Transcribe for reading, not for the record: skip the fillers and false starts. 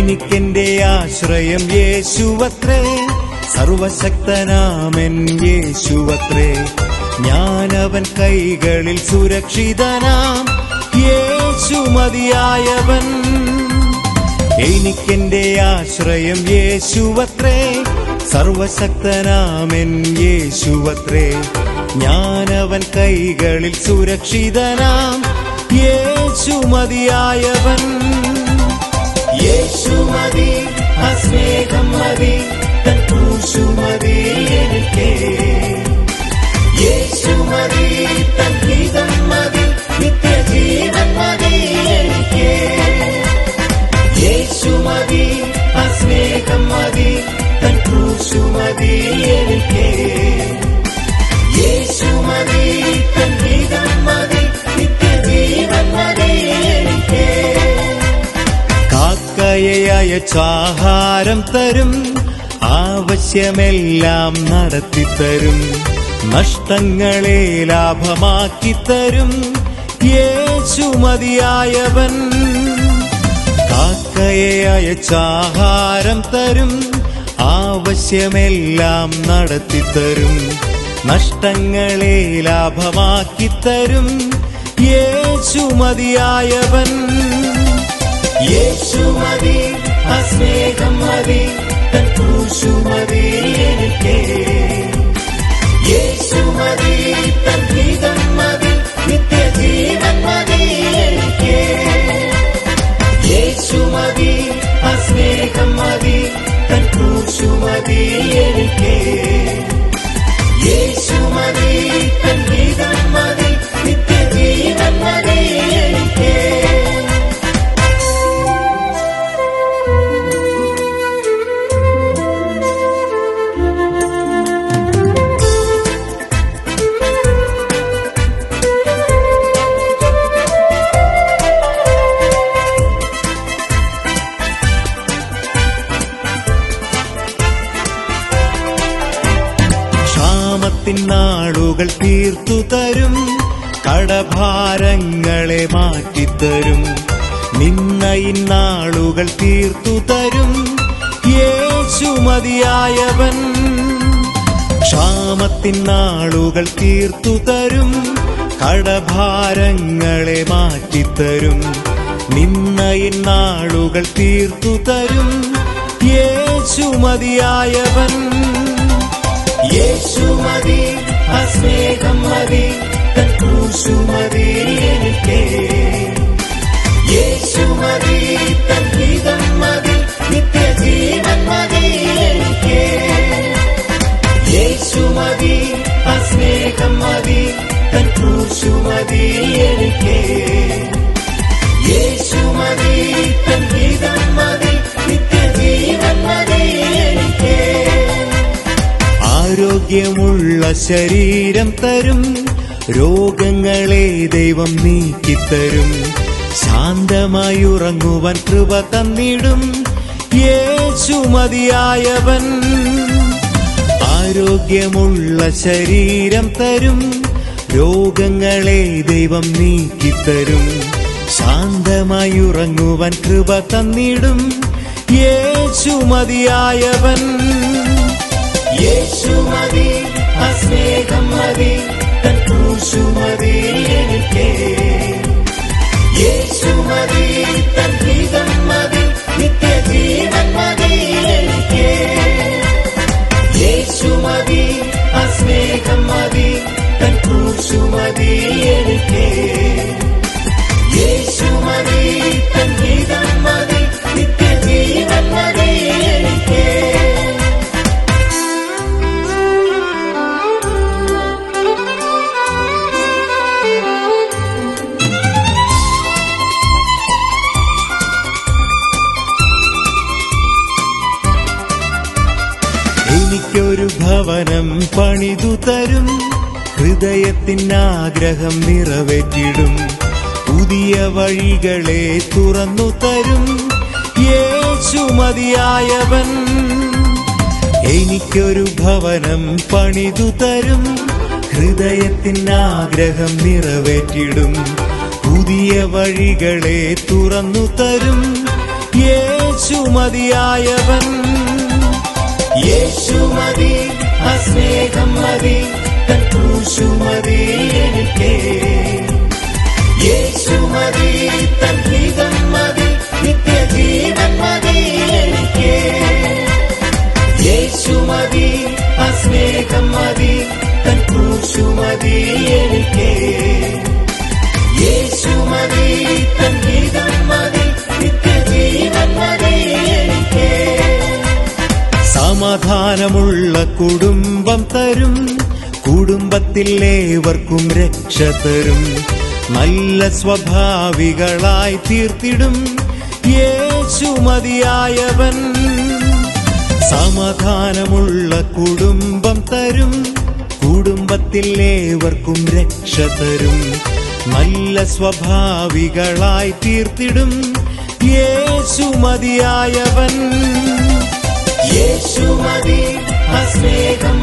എനിക്കെന്റെ ആശ്രയം യേശുവത്രേ, സർവശക്തനാമൻ യേശുവത്രേ. ഞാനവൻ കൈകളിൽ സുരക്ഷിതനാം, യേശു മതിയായവൻ. എനിക്കെന്റെ ആശ്രയം യേശുവത്രേ, സർവശക്തനാമൻ യേശുവത്രേ. ഞാനവൻ കൈകളിൽ സുരക്ഷിതനാം, യേശു മതിയായവൻ. യേശു മതി, ആ സ്നേഹം മതി, തൻ ക്രൂശു മതി എനിക്ക്. യേശു മതി, തൻ ഗീതം മതി, നിത്യജീവൻ മതി എനിക്ക്. യേശു മതി, ആ സ്നേഹം മതി, തൻ ക്രൂശു മതി എനിക്ക്. യേശു മതി, തൻ ഗീതം മതി, നിത്യജീവൻ മതി എനിക്ക്. കാക്കയെ അയച്ചാഹാരം തരും, ആവശ്യമെല്ലാം നടത്തിത്തരും, നഷ്ടങ്ങളെ ലാഭമാക്കിത്തരും, യേശു മതിയായവൻ. കാക്കയെ അയച്ചാഹാരം തരും, ആവശ്യമെല്ലാം നടത്തിത്തരും, നഷ്ടങ്ങളെ ലാഭമാക്കിത്തരും, യേശു മതിയായവൻ. യേശു മതി, ആ സ്നേഹം മതി, തൻ ക്രൂശു മതി എനിക്ക്. യേശു മതി, തൻ ഗീതം മതി, നിത്യജീവൻ മതി എനിക്ക്. യേശു മതി, ആ സ്നേഹം മതി, തൻ ക്രൂശു മതി എനിക്ക്. യേശു മതി, തൻ ഗീതം മതി, നിത്യജീവൻ മതി എനിക്ക്. നാളുകൾ തീർത്തു തരും, കടഭാരങ്ങളെ മാറ്റിത്തരും, നിന്നയിന്നാളുകൾ തീർത്തു തരും, യേശു മതിയായവൻ. ക്ഷാമത്തിൻ നാളുകൾ തീർത്തു തരും, കടഭാരങ്ങളെ മാറ്റിത്തരും, നിന്നയിന്നാളുകൾ തീർത്തു തരും, യേശു മതിയായവൻ. യേശു മതി, ആ സ്നേഹം മതി, തൻ ക്രൂശു മതി എനിക്ക്. യേശു മതി, തൻ ഗീതം മതി, നിത്യജീവൻ മതി എനിക്ക്. യേശു മതി, ആ സ്നേഹം മതി, തൻ ക്രൂശു മതി എനിക്ക്. യേശു മതി, തൻ ഗീതം മതി, നിത്യജീവൻ മതി എനിക്ക്. ആരോഗ്യമുള്ള ശരീരം തരും, രോഗങ്ങളെ ദൈവം നീക്കിത്തരും, ശാന്തമായി ഉറങ്ങുവാൻ കൃപ തന്നിടും, യേശു മതിയായവൻ. ആരോഗ്യമുള്ള ശരീരം തരും, രോഗങ്ങളെ ദൈവം നീക്കിത്തരും, ശാന്തമായി ഉറങ്ങുവാൻ കൃപ തന്നിടും, യേശു മതിയായവൻ. യേശു മതി, ആ സ്നേഹം മതി, തൻ ക്രൂശു മതി എനിക്ക്. യേശു മതി, തൻ ഗീതം മതി, നിത്യജീവൻ മതി എനിക്ക്. യേശു മതി, ആ സ്നേഹം മതി, തൻ ക്രൂശു മതി എനിക്ക്. യേശു മതി, തൻ ഗീതം മതി, നിത്യജീവൻ മതി എനിക്ക്. എനിക്കൊരു ഭവനം പണിതു തരും, ഹൃദയത്തിനാഗ്രഹം നിറവേറ്റിടും, പുതിയ വഴികളെ തുറന്നു തരും, യേശു മതിയായവൻ. എനിക്കൊരു ഭവനം പണിതു തരും, ഹൃദയത്തിനാഗ്രഹം നിറവേറ്റിടും, പുതിയ വഴികളെ തുറന്നു തരും, യേശു മതിയായവൻ. യേശു മതി, ആ സ്നേഹം മതി, തൻ ക്രൂശു മതി എനിക്ക്. യേശു മതി, തൻ ഹിതം മതി, നിത്യജീവൻ മതി എനിക്ക്. യേശു മതി, ആ സ്നേഹം മതി, തൻ ക്രൂശു മതി എനിക്ക്. യേശു മതി, തൻ ഹിതം മതി, നിത്യജീവൻ മതി എനിക്ക്. സമാധാനമുള്ള കുടുംബം തരും, കുടുംബത്തിൽ ഏവർക്കും രക്ഷ തരും, നല്ല സ്വഭാവികളായി തീർത്തിടും യേശു മതിയായവൻ. സമാധാനമുള്ള കുടുംബം തരും, കുടുംബത്തിൽ ഏവർക്കും രക്ഷ തരും, നല്ല സ്വഭാവികളായി തീർത്തിടും യേശു മതിയായവൻ. യേശു മതി, ആ സ്നേഹം